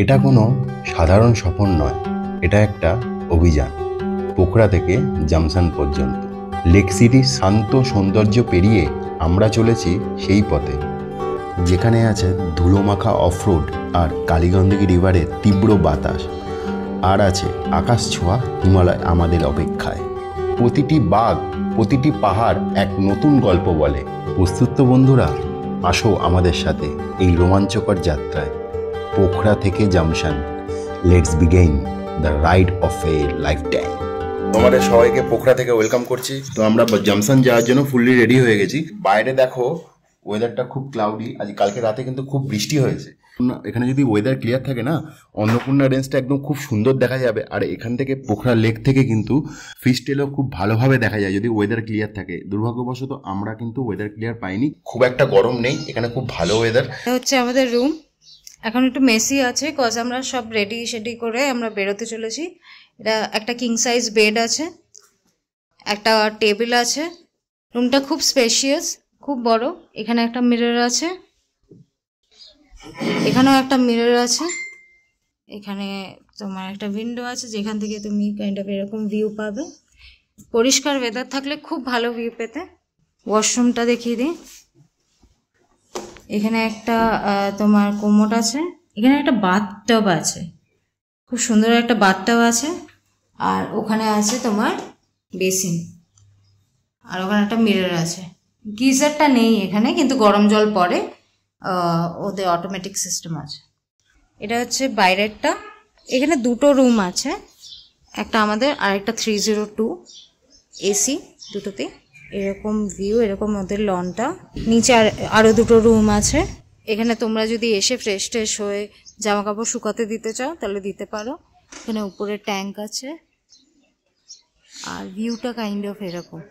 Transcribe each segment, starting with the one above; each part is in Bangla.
এটা কোনো সাধারণ সফর নয়, এটা একটা অভিযান। পোখরা থেকে জামসান পর্যন্ত লেক সিটির শান্ত সৌন্দর্য পেরিয়ে আমরা চলেছি সেই পথে যেখানে আছে ধুলোমাখা অফরোড আর কালীগন্ডকী রিভারের তীব্র বাতাস, আর আছে আকাশ ছোঁয়া হিমালয় আমাদের অপেক্ষায়। প্রতিটি বাঘ, প্রতিটি পাহাড় এক নতুন গল্প বলে। প্রস্তুত তো বন্ধুরা? আসো আমাদের সাথে এই রোমাঞ্চকর যাত্রায় পোখরা থেকে Jomsom. Let's begin the ride of a lifetime. তোমাদের সবাইকে পোখরা থেকে ওয়েলকাম করছি। তো আমরা জামসান যাওয়ার জন্য ফুললি রেডি হয়ে গেছি। বাইরে দেখো ওয়েদারটা খুব ক্লাউডি। আজ কালকে রাতে কিন্তু খুব বৃষ্টি হয়েছে। এখানে যদি ওয়েদার ক্লিয়ার থাকে না, অন্নপূর্ণা রেঞ্জটা একদম খুব সুন্দর দেখা যাবে। আর এখান থেকে পোখরা লেক থেকে কিন্তু ফিশ টেলও খুব ভালোভাবে দেখা যায় যদি ওয়েদার ক্লিয়ার থাকে। দুর্ভাগ্যবশত আমরা কিন্তু ওয়েদার ক্লিয়ার পাইনি। খুব একটা গরম নেই, এখানে খুব ভালো ওয়েদার। হচ্ছে আমাদের রুম এখন একটু মেসি আছে, কজ আমরা সব রেডি করে আমরা বেরোতে চলেছি। এটা একটা কিং সাইজ বেড আছে, একটা টেবিল আছে। রুমটা খুব স্পেশিয়াস, খুব বড়। এখানে একটা মিরর আছে, এখানেও একটা মিরর আছে। এখানে তোমার একটা উইন্ডো আছে যেখান থেকে তুমি কাইন্ড অফ এরকম ভিউ পাবে। পরিষ্কার ওয়েদার থাকলে খুব ভালো ভিউ পেতে। ওয়াশরুমটা দেখিয়ে দিই। এখানে একটা তোমার কোমোড আছে, এখানে একটা বাথটব আছে, খুব সুন্দর একটা বাথটব আছে। আর ওখানে আছে তোমার বেসিন, আর ওখানে একটা মিরর আছে। গিজারটা নেই এখানে, কিন্তু গরম জল পড়ে, ওদের অটোমেটিক সিস্টেম আছে। এটা হচ্ছে বাইরেরটা। এখানে দুটো রুম আছে, একটা আমাদের আর একটা 302 এসি দুটোতে। এরকম ভিউ, এরকম ওদের লনটা। নিচে আরও দুটো রুম আছে। এখানে তোমরা যদি এসে ফ্রেশ ট্রেশ হয়ে জামা কাপড় শুকাতে দিতে চাও তাহলে দিতে পারো। এখানে উপরে ট্যাঙ্ক আছে, আর ভিউটা কাইন্ড অফ এরকম।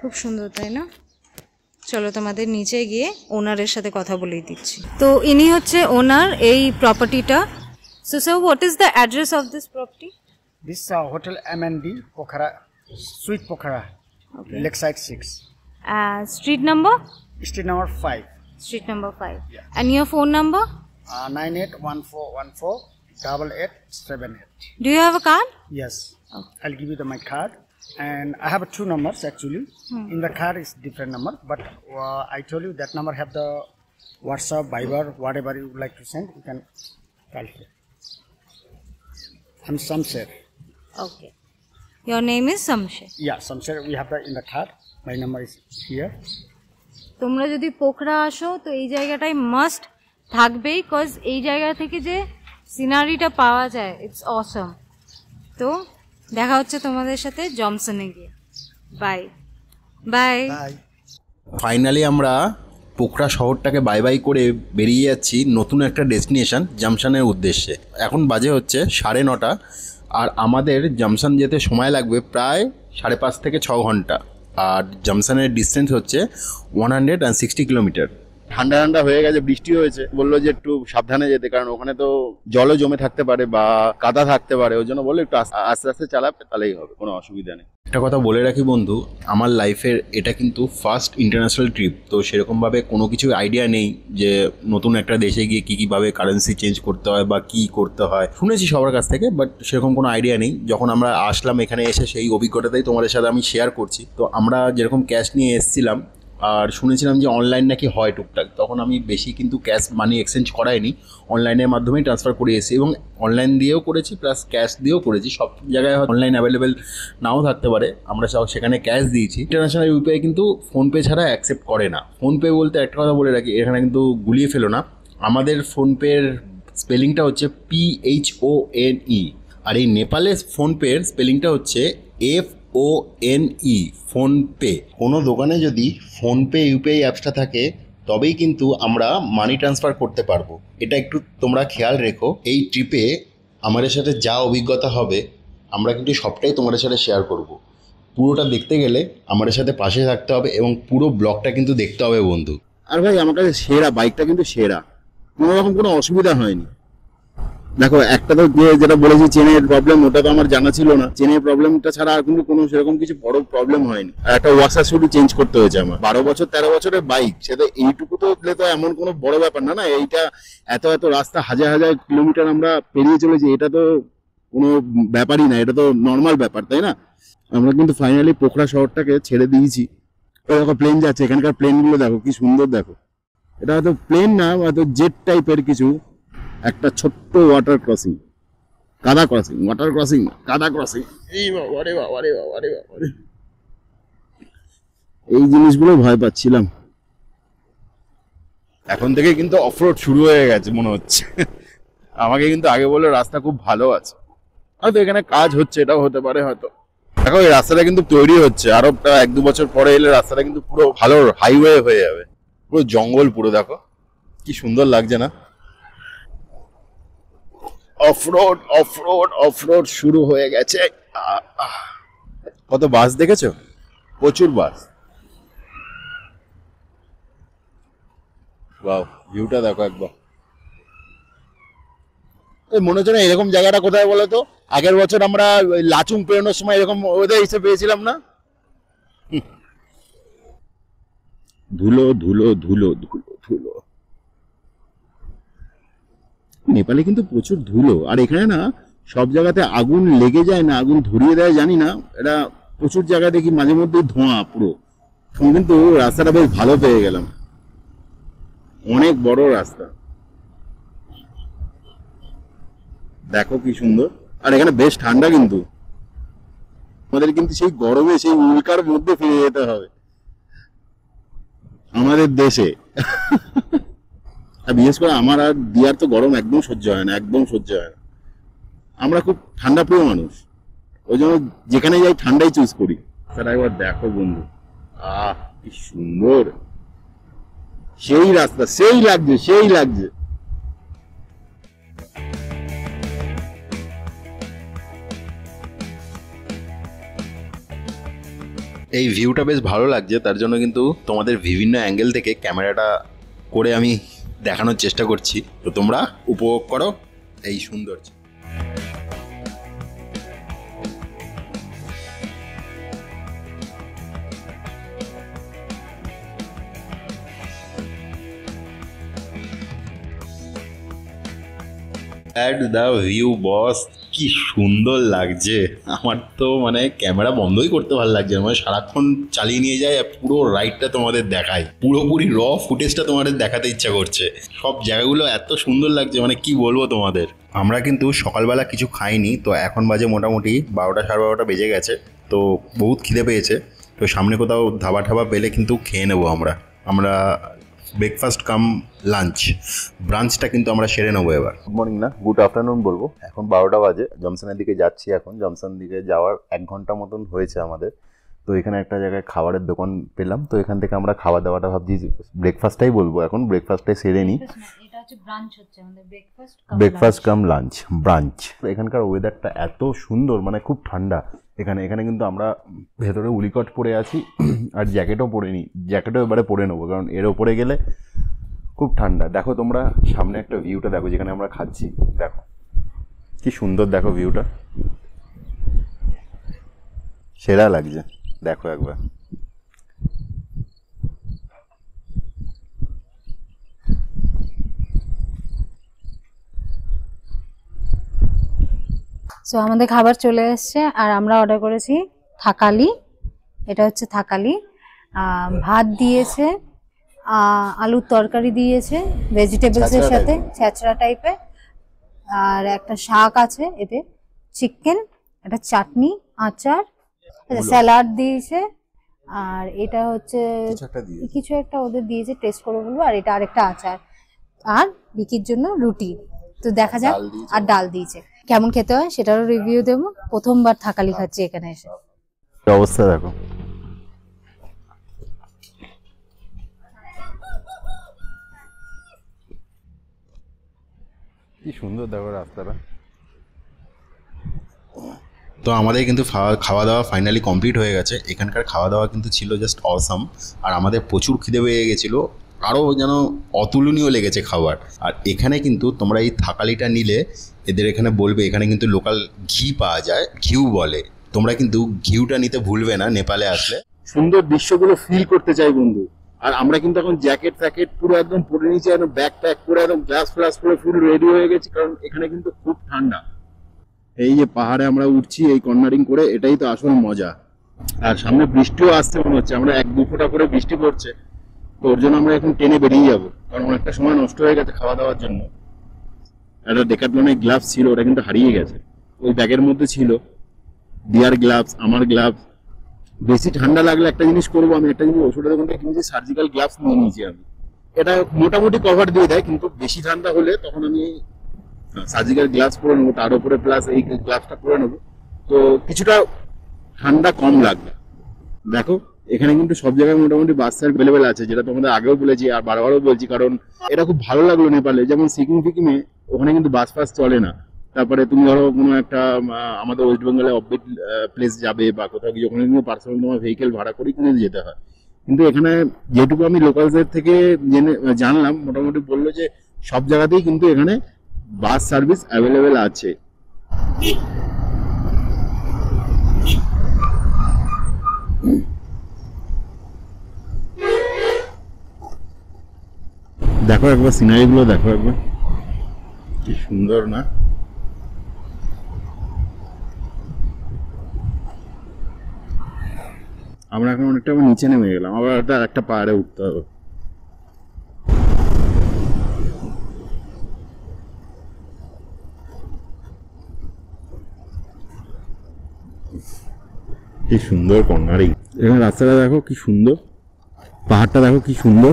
খুব সুন্দর, তাই না? চলো তোমাদের নিচে গিয়ে ওনারের সাথে কথা বলেই দিচ্ছি। তো ইনি হচ্ছে ওনার এই প্রপার্টিটা। So sir, what is the address of this property? This Hotel M&D Pokhara, Suite Pokhara, Lakeside 6. Street number? Street number 5. Street number 5. Yeah. And your phone number? 9814148878. Do you have a card? Yes. Okay. I'll give you my card. And I have two numbers actually. In the card is different number, but I told you that number have the WhatsApp, Viber, whatever you would like to send, you can call here. I'm Samsher. Okay. Your name is Samsher. Yeah, Samsher. We have that in the card. My number is here. তোমরা যদি পোখরা আসো তো এই জায়গাটাই মাস্ট থাকবেই, কজ এই জায়গা থেকে যে সিনারিটা পাওয়া যায়, ইটস অসম। তো দেখা হচ্ছে তোমাদের সাথে জমসনে গিয়ে। Bye bye. ফাইনালি আমরা পোখরা শহরটাকে বাই বাই করে বেরিয়ে যাচ্ছি নতুন একটা ডেস্টিনেশন জামসানের উদ্দেশ্যে। এখন বাজে হচ্ছে 9:30, আর আমাদের জামসান যেতে সময় লাগবে প্রায় 5.5 থেকে 6 ঘন্টা। আর জামসানের ডিস্টেন্স হচ্ছে 160 কিলোমিটার। ঠান্ডা ঠান্ডা হয়ে গেছে, বৃষ্টি হয়েছে, বললো যে একটু সাবধানে যেতে, কারণ ওখানে তো জলও জমে থাকতে পারে বা কাদা থাকতে পারে। ওই জন্য বললো একটু আস্তে আস্তে চালাবে, তাহলেই হবে, কোনো অসুবিধা নেই। একটা কথা বলে রাখি বন্ধু, আমার লাইফের এটা কিন্তু ফার্স্ট ইন্টারন্যাশনাল ট্রিপ। তো সেরকমভাবে কোনো কিছু আইডিয়া নেই যে নতুন একটা দেশে গিয়ে কীভাবে কারেন্সি চেঞ্জ করতে হয় বা কী করতে হয়। শুনেছি সবার কাছ থেকে, বাট সেরকম কোনো আইডিয়া নেই। যখন আমরা আসলাম এখানে এসে সেই অভিজ্ঞতাটাই তোমাদের সাথে আমি শেয়ার করছি। তো আমরা যেরকম ক্যাশ নিয়ে এসেছিলাম, আর শুনেছিলাম যে অনলাইন নাকি হয় টুকটাক, তখন আমি বেশি কিন্তু ক্যাশ মানি এক্সচেঞ্জ করাইনি, অনলাইনের মাধ্যমেই ট্রান্সফার করে এসেছি। এবং অনলাইন দিয়েও করেছি প্লাস ক্যাশ দিয়েও করেছি। সব জায়গায় অনলাইন অ্যাভেলেবেল নাও থাকতে পারে, আমরা সব সেখানে ক্যাশ দিয়েছি। ইন্টারন্যাশনাল ইউপিআই কিন্তু ফোনপে ছাড়া অ্যাকসেপ্ট করে না। ফোনপে বলতে একটা কথা বলে রাখি, এখানে কিন্তু গুলিয়ে ফেলো না, আমাদের ফোনপের স্পেলিংটা হচ্ছে PHONE, আর এই নেপালের ফোনপের স্পেলিংটা হচ্ছে FONE, ফোনপে। কোনো দোকানে যদি ফোনপে ইউপিআই অ্যাপসটা থাকে তবেই কিন্তু আমরা মানি ট্রান্সফার করতে পারবো। এটা একটু তোমরা খেয়াল রেখো। এই ট্রিপে আমাদের সাথে যা অভিজ্ঞতা হবে আমরা কিন্তু সবটাই তোমাদের সাথে শেয়ার করব। পুরোটা দেখতে গেলে আমাদের সাথে পাশে থাকতে হবে এবং পুরো ব্লগটা কিন্তু দেখতে হবে বন্ধু। আর ভাই আমার কাছে সেরা বাইকটা কিন্তু সেরা, কোনো রকম কোনো অসুবিধা হয়নি। দেখো একটা তো যেটা বলেছি চেনের প্রবলেম, ওটা তো আমার জানা ছিল না। চেনের প্রবলেমটা ছাড়া আর কিন্তু কোনো সেরকম কিছু বড় প্রবলেম হয়নি। আর একটা ওয়াশার শুধু চেঞ্জ করতে হয়েছে আমার। 12-13 বছরের বাইক, সেটা এইটুকু তো হলে তো এমন কোনো বড় ব্যাপার না। না এইটা এত এত রাস্তা হাজার হাজার কিলোমিটার আমরা পেরিয়ে চলেছি, এটা তো কোনো ব্যাপারই না, এটা তো নর্মাল ব্যাপার, তাই না? আমরা কিন্তু ফাইনালি পোখরা শহরটাকে ছেড়ে দিয়েছি। ওই দেখো প্লেন যাচ্ছে, এখানকার প্লেনগুলো দেখো কি সুন্দর। দেখো এটা হয়তো প্লেন না, হয়তো জেট টাইপের কিছু একটা ছোট্ট ওয়াটার ক্রসিং, কাদা ক্রসিং, ওয়াটার ক্রসিং না কাদা ক্রসিং। এই বাবা রে বাবা রে বাবা রে বাবা রে, এই জিনিসগুলো ভয় পাচ্ছিলাম। এখন থেকে কিন্তু অফরোড শুরু হয়ে গেছে মনে হচ্ছে। আমাকে কিন্তু আগে বললো রাস্তা খুব ভালো আছে, হয়তো এখানে কাজ হচ্ছে, এটাও হতে পারে হয়তো। দেখো এই রাস্তাটা কিন্তু তৈরি হচ্ছে, আরো 1-2 বছর পরে এলে রাস্তাটা কিন্তু পুরো ভালো হাইওয়ে হয়ে যাবে। পুরো জঙ্গল পুরো, দেখো কি সুন্দর লাগছে না? অফরোড অফরোড অফরোড শুরু হয়ে গেছে। কত বাস দেখেছো, প্রচুর বাস। ওয়াও, ভিউটা দেখো একবার। এই মনে হচ্ছে না এরকম জায়গাটা কোথায় বলো তো? আগের বছর আমরা ওই লাচুং পেরোনোর সময় এরকম ওদের হিসেবে পেয়েছিলাম না? ধুলো ধুলো ধুলো ধুলো ধুলো। নেপালে কিন্তু প্রচুর ধুলো, আর এখানে না সব জায়গাতে আগুন লেগে যায় না, আগুন ধরিয়ে দেয় জানি না, এটা প্রচুর জায়গায় দেখি মাঝে মধ্যে ধোঁয়া পুরো। কিন্তু রাস্তাটা বেশ ভালো পেয়ে গেলাম, অনেক বড় রাস্তা, দেখো কি সুন্দর। আর এখানে বেশ ঠান্ডা কিন্তু, আমাদের কিন্তু সেই গরমে সেই উল্কার মধ্যে ফিরে যেতে হবে আমাদের দেশে। আর বিশেষ করে আমার আর দিয়ার তো গরম একদম সহ্য হয় না, একদম সহ্য হয় না। আমরা খুব ঠান্ডা প্রিয় মানুষ, ওই জন্য যেখানে যাই ঠান্ডাই চুজ করি। সেটা একবার দেখো বন্ধু, আহ কি সুন্দর, সেই রাস্তা, সেই লাগছে, সেই লাগছে। এই ভিউটা বেশ ভালো লাগছে, তার জন্য কিন্তু তোমাদের বিভিন্ন অ্যাঙ্গেল থেকে ক্যামেরাটা করে আমি দেখানোর চেষ্টা করছি, তো তোমরা উপভোগ করো এই সৌন্দর্য। অ্যাট দ্য ভিউ বস, কি সুন্দর লাগছে। আমার তো মানে ক্যামেরা বন্ধই করতে ভালো লাগছে, মানে সারাক্ষণ চালিয়ে নিয়ে যায় আর পুরো রাইডটা তোমাদের দেখায়, পুরোপুরি র ফুটেজটা তোমাদের দেখাতে ইচ্ছা করছে। সব জায়গাগুলো এত সুন্দর লাগছে, মানে কি বলবো তোমাদের। আমরা কিন্তু সকালবেলা কিছু খাইনি, তো এখন বাজে মোটামুটি 12টা 12:30 বেজে গেছে। তো বহুত খিদে পেয়েছে, তো সামনে কোথাও ধাবা ঠাবা পেলে কিন্তু খেয়ে নেবো আমরা। আমরা ব্রেকফাস্ট কাম লাঞ্চ, ব্রাঞ্চটা কিন্তু আমরা সেরে নেবো এবার। গুড মর্নিং না, গুড আফটারনুন বলবো। এখন 12টা বাজে, জমসনের দিকে যাচ্ছি। এখন জমসন দিকে যাওয়ার 1 ঘন্টা মতন হয়েছে আমাদের। তো এখানে একটা জায়গায় খাবারের দোকান পেলাম, তো এখান থেকে আমরা খাওয়া দাওয়াটা ভাবছি ব্রেকফাস্টটাই বলবো, এখন ব্রেকফাস্টটাই সেরে নিই। এটা হচ্ছে ব্রাঞ্চ, হচ্ছে আমাদের ব্রেকফাস্ট কাম লাঞ্চ ব্রাঞ্চ। এখানকার ওয়েদারটা এত সুন্দর, মানে খুব ঠান্ডা এখানে। এখানে কিন্তু আমরা ভেতরে উলিকট পরে আছি, আর জ্যাকেটও পরে নিই, জ্যাকেটও এবারে পরে নেবো, কারণ এর ওপরে গেলে খুব ঠান্ডা। দেখো তোমরা সামনে একটা ভিউটা দেখো, যেখানে আমরা খাচ্ছি, দেখো কি সুন্দর, দেখো ভিউটা সেরা লাগছে, দেখো একবার। সো আমাদের খাবার চলে এসেছে, আর আমরা অর্ডার করেছি থাকালি। এটা হচ্ছে থাকালি, ভাত দিয়েছে, আলুর তরকারি দিয়েছে ভেজিটেবলসের সাথে, ছ্যাঁচড়া টাইপের, আর একটা শাক আছে এতে, চিকেন, একটা চাটনি, আচার, স্যালাড দিয়েছে, আর এটা হচ্ছে কিছু একটা ওদের দিয়েছে, টেস্ট করে বলবো। আর এটা আরেকটা আচার, আর বিকির জন্য রুটি। তো দেখা যাক, আর ডাল দিয়েছে, কেমন খেতে হয় সেটারও রিভিউ দেবো। প্রথমবার থাকালি খাচ্ছি এখানে এসে। অবস্থা দেখো, কি সুন্দর দেখো রাস্তাটা। তো আমাদের কিন্তু খাওয়া দাওয়া ফাইনালি কমপ্লিট হয়ে গেছে। এখানকার খাওয়া দাওয়া কিন্তু ছিল জাস্ট অসাম, আর আমাদের প্রচুর খিদে পেয়ে গেছিলো, আরও যেন অতুলনীয় লেগেছে খাবার। আর এখানে কিন্তু তোমরা এই থাকালিটা নিলে এদের এখানে বলবে এখানে কিন্তু লোকাল ঘি পাওয়া যায়, ঘিউ বলে, তোমরা কিন্তু ঘিউটা নিতে ভুলবে না নেপালে আসলে। সুন্দর দৃশ্যগুলো ফিল করতে চাই বন্ধু। আর আমরা কিন্তু এখন জ্যাকেট ফ্যাকেট পুরো একদম পরে নিচে, একদম ব্যাগ প্যাক করে একদম গ্লাস ফ্লাস করে ফুল রেডি হয়ে গেছি, কারণ এখানে কিন্তু খুব ঠান্ডা। এই যে পাহাড়ে আমরা উঠছি এই কর্নারিং করে, এটাই তো আসল মজা। আর সামনে বৃষ্টিও আসছে মনে হচ্ছে, আমরা 1-2 ফোঁটা করে বৃষ্টি পড়ছে, তো ওর জন্য আমরা এখন ট্রেনে বেরিয়ে যাবো, কারণ অনেকটা সময় নষ্ট হয়ে গেছে খাওয়া দাওয়ার জন্য। একটা ডেকাথলনের গ্লাভস ছিল, ওটা কিন্তু হারিয়ে গেছে, ওই ব্যাগের মধ্যে ছিল। দিয়ার গ্লাভস, আমার গ্লাভস। বেশি ঠান্ডা লাগলে একটা জিনিস করবো, আমি একটা জিনিস ওষুধের দোকান থেকে কিনেছি, সার্জিক্যাল গ্লাভস নিয়ে নিয়েছি আমি। এটা মোটামুটি কভার দিয়ে দেয়, কিন্তু বেশি ঠান্ডা হলে তখন আমি সার্জিক্যাল গ্লাভস পরে নেবো, তার উপরে প্লাস এই গ্লাভসটা পরে নেবো, তো কিছুটা ঠান্ডা কম লাগবে। দেখো এখানে কিন্তু সব জায়গায় মোটামুটি বাস অ্যাভেলেবেল আছে, যেটা তোমাদের আগেও বলেছি আর বারবারও বলছি, কারণ এটা খুব ভালো লাগলো নেপালে। যেমন সিকিম ফিকিমে ওখানে কিন্তু বাস ফাস চলে না। তারপরে তুমি ধরো কোনো একটা আমাদের ওয়েস্ট বেঙ্গলে অফবিট প্লেস যাবে বা কোথাও গিয়ে, ওখানে কিন্তু পার্সোনাল তোমার ভেহিকেল ভাড়া করে কিনে যেতে হয়। কিন্তু এখানে যেটুকু আমি লোকালদের থেকে জানলাম, মোটামুটি বললো যে সব জায়গাতেই কিন্তু এখানে বাস সার্ভিস অ্যাভেলেবেল আছে। দেখো একবার সিনারি গুলো দেখো একবার, কি সুন্দর না? আমরা এখন অনেকটা নিচে নেমে গেলাম, আবার একটা পাহাড়ে উঠতে হবে। কি সুন্দর কর্নারিং, এখানে রাস্তাটা দেখো কি সুন্দর, পাহাড়টা দেখো কি সুন্দর।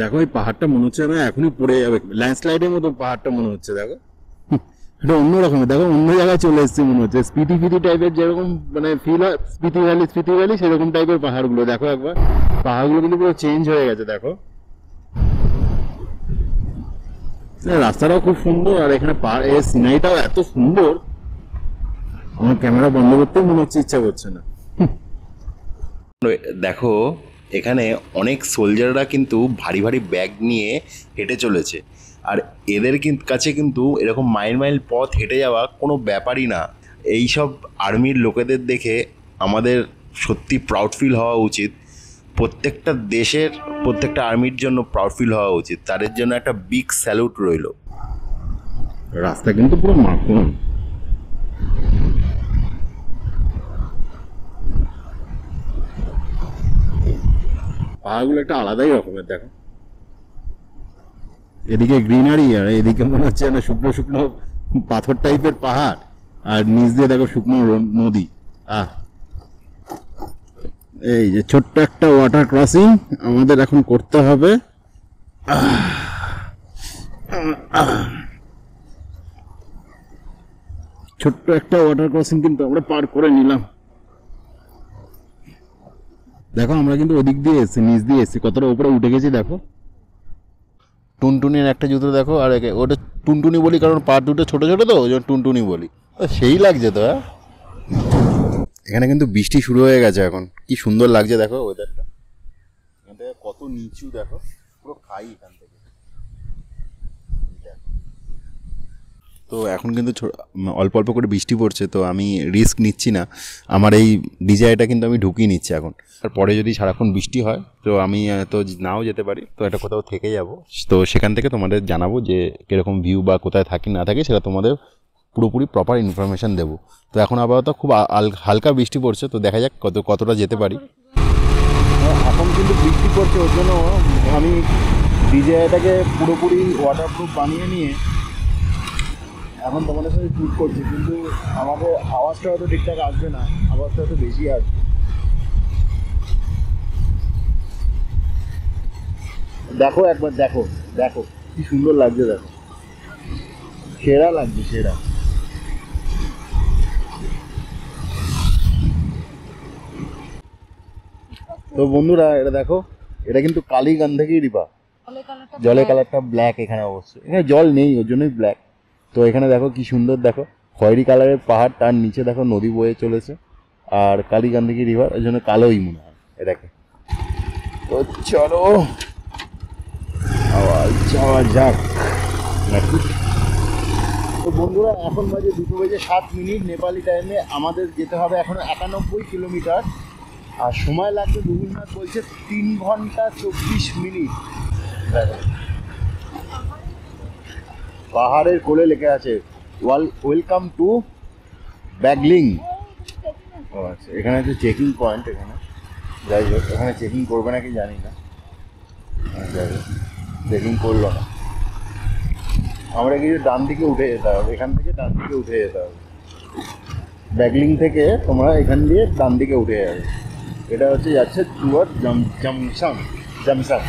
দেখো এই পাহাড়টা মনে হচ্ছে না এখনই পড়ে যাবে, ল্যান্ডস্লাইডের মতো পাহাড়টা মনে হচ্ছে। দেখো এটা অন্যরকম, দেখো অন্য জায়গায় চলে এসছে মনে হচ্ছে, স্পিতি টাইপের যেরকম মানে ফিল হয়, স্পিতি ভ্যালি সেরকম টাইপের পাহাড়গুলো। দেখো একবার পাহাড়গুলো কিন্তু পুরো চেঞ্জ হয়ে গেছে। দেখো রাস্তাটাও খুব সুন্দর, আর এখানে এর সিনারিটাও এত সুন্দর, আমার ক্যামেরা বন্ধ করতেও মনে হচ্ছে ইচ্ছা করছে না। দেখো এখানে অনেক সোলজাররা কিন্তু ভারী ভারী ব্যাগ নিয়ে হেঁটে চলেছে, আর এদের কাছে কিন্তু এরকম মাইল মাইল পথ হেঁটে যাওয়া কোনো ব্যাপারই না। এইসব আর্মির লোকেদের দেখে আমাদের সত্যি প্রাউড ফিল হওয়া উচিত। প্রত্যেকটা দেশের প্রত্যেকটা আর্মির জন্য প্রাউড ফিল হওয়া উচিত, তাদের জন্য একটা বিগ স্যালুট রইল। রাস্তা কিন্তু পুরো মাখন, পাহাড়গুলো একটা আলাদাই রকমের। দেখো এদিকে গ্রিনারি, আর এদিকে মনে হচ্ছে না শুকনো শুকনো পাথর টাইপের পাহাড়, আর নিচ দিয়ে দেখো শুকনো নদী। এই যে ছোট্ট একটা ওয়াটার ক্রসিং আমাদের এখন করতে হবে। ছোট্ট একটা ওয়াটার ক্রসিং কিন্তু আমরা পার করে নিলাম। দেখো আমরা কিন্তু ওদিক দিয়ে এসেছি, নিচ দিয়ে এসেছি, কতটা উপরে উঠে গেছি। দেখো টুনটুনির একটা জুতো দেখো, আর ওটা টুনটুনি বলি কারণ পা দুটো ছোটো ছোটো, তো ওই জন্য টুনটুনি বলি। সেই লাগছে তো। হ্যাঁ এখানে কিন্তু বৃষ্টি শুরু হয়ে গেছে এখন, কি সুন্দর লাগছে দেখো ওয়েদারটা। এখান থেকে কত নিচু দেখো, পুরো খাই এখান থেকে। তো এখন কিন্তু অল্প অল্প করে বৃষ্টি পড়ছে, তো আমি রিস্ক নিচ্ছি না, আমার এই ডিজাইনটা কিন্তু আমি ঢুকিয়ে নিচ্ছি এখন। আর পরে যদি সারাক্ষণ বৃষ্টি হয় তো আমি তো নাও যেতে পারি, তো এটা কোথাও থেকে যাব, তো সেখান থেকে তোমাদের জানাবো যে কীরকম ভিউ বা কোথায় থাকি না থাকি, সেটা তোমাদের পুরোপুরি প্রপার ইনফরমেশান দেবো। তো এখন আপাতত খুব হালকা বৃষ্টি পড়ছে, তো দেখা যাক কতটা যেতে পারি। এখন কিন্তু বৃষ্টি পড়ছে, ওর জন্য আমি ডিজাইনটাকে পুরোপুরি ওয়াটারপ্রুফ বানিয়ে নিয়ে এখন তোমাদের সাথে শুট করছি, কিন্তু আমাদের আওয়াজটা হয়তো ঠিকঠাক আসবে না, আওয়াজটা হয়তো বেশি আসবে। দেখো একবার, দেখো দেখো কি সুন্দর লাগছে, দেখো সেরা লাগছে, সেরা। তো বন্ধুরা এটা দেখো, এটা কিন্তু কালী গান্ধী রিভার, জলের কালারটা ব্ল্যাক এখানে, অবশ্যই এখানে জল নেই ওর জন্যই ব্ল্যাক। তো এখানে দেখো কি সুন্দর, দেখো খয়েরি কালারের পাহাড়, তার নিচে দেখো নদী বয়ে চলেছে, আর কালীকান্দিকি রিভার, ওই জন্য কালোই মনে হয় এটাকে। তো চলো আবার যাওয়া যাক নাকি। তো বন্ধুরা এখন বাজে 2:07 নেপালি টাইমে। আমাদের যেতে হবে এখন 91 কিলোমিটার, আর সময় লাগবে রবীন্দ্রনাথ বলছে 3 ঘন্টা 24 মিনিট। পাহাড়ের কোলে লেখা আছে ওয়েলকাম টু ব্যাগলিং। ও আচ্ছা, এখানে হচ্ছে চেকিং পয়েন্ট। এখানে যাই হোক, এখানে চেকিং করবে নাকি জানি না, যাই হোক চেকিং করলো না। আমরা কিছু ডান দিকে উঠে যেতে হবে, এখান থেকে ডান দিকে উঠে যেতে হবে। ব্যাগলিং থেকে তোমরা এখান দিয়ে ডান দিকে উঠে যাবে। এটা হচ্ছে যাচ্ছে টুয়ার্ড জামসাং।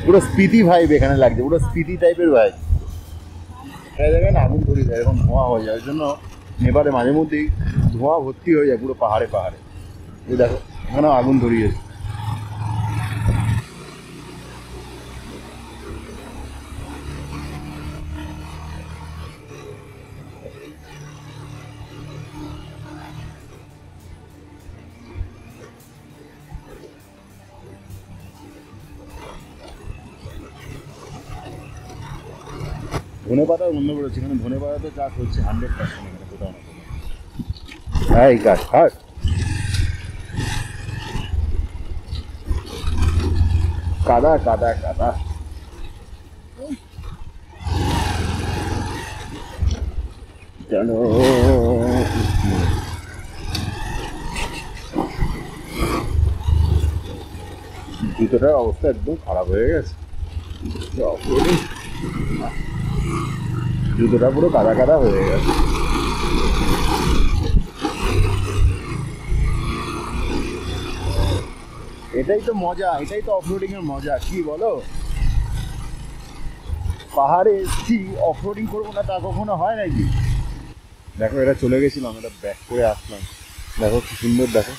পুরো স্পিতি ভাইব এখানে লাগছে, পুরো স্পিতি টাইপের ভাইব। এখানে দেখেন আগুন ধরে যায়, এরকম ধোঁয়া হয়ে যায়। ওই জন্য নেপালে মাঝে মধ্যেই ধোঁয়া ভর্তি হয়ে যায় পুরো পাহাড়ে পাহাড়ে। এই দেখো এখানেও আগুন ধরিয়েছে। ধনে পাতা বন্ধ করেছে, এখানে ধনে পাতা তো চাষ হচ্ছে 100%, এখানে কোথাও না কোথাও। হ্যাঁ এই গাছ হাট কাদা কাদা কাদা। জানো জুতোটার অবস্থা একদম খারাপ হয়ে গেছে, জুতোটা পুরো কাদা কাদা হয়ে গেছে। এটাই তো মজা, এটাই তো অফরোডিং এর মজা, কি বলো? পাহাড়ে এসছি, অফরোডিং করবো না তা কখনো হয় নাকি? দেখো এটা চলে গেছিলাম, এটা ব্যাক করে আসলাম। দেখো কি সুন্দর, দেখো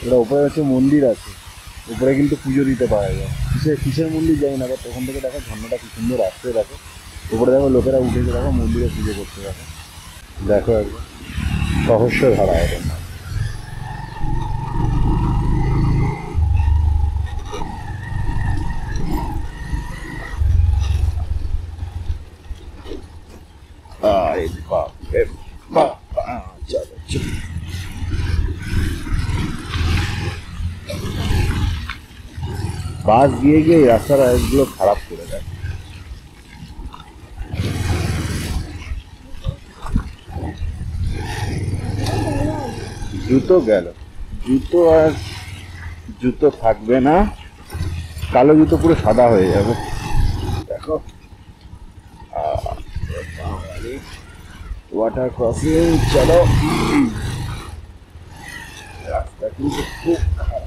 এটা উপরে হচ্ছে মন্দির আছে, উপরে কিন্তু পুজো দিতে পারা যায়। কিসের মন্দির যাই না, বাট ওখান থেকে দেখো ঝর্ণাটা কি সুন্দর আসছে। দেখো উপরে দেখো লোকেরা উঠেছে, দেখো মন্দিরে পুজো করতে। দেখো দেখো একদম রহস্য ধারা এর নাম। আরে বাপ রে বাপ, চলো চলো। বাস গিয়ে গিয়ে রাস্তার রাস্তাগুলো খারাপ করে দেয়। জুতো গেল, জুতো আর জুতো থাকবে না, কালো জুতো পুরো সাদা হয়ে যাবে। দেখো ওয়াটার ক্রসিং। চলো, রাস্তা কিন্তু খুব খারাপ।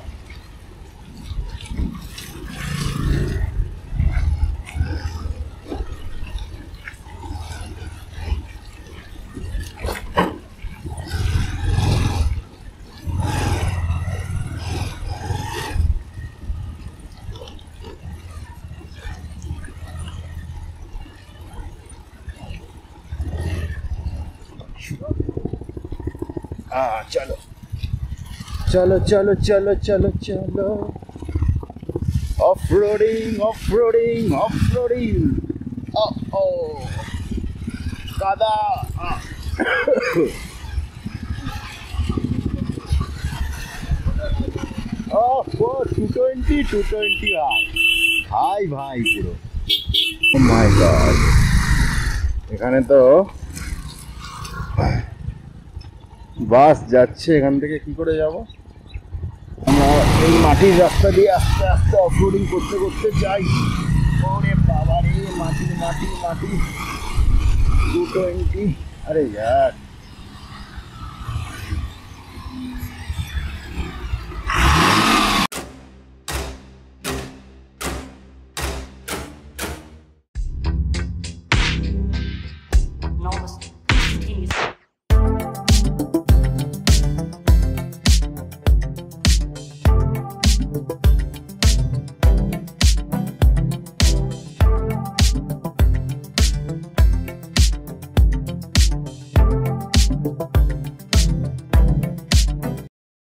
चलो चलो चलो चलो चलो चलो ऑफ-रोडिंग ऑफ-रोडिंग ऑफ-रोडिंग। ओ कादा वो 220 हाई भाई पुरो। Oh my God, এখানে তো বাস যাচ্ছে, এখান থেকে কি করে যাব? আমরা এই মাটির রাস্তা দিয়ে আস্তে আস্তে অফরোডিং করতে করতে যাই। ওরে বাবা রে, মাটি মাটি মাটি 220। আরে यार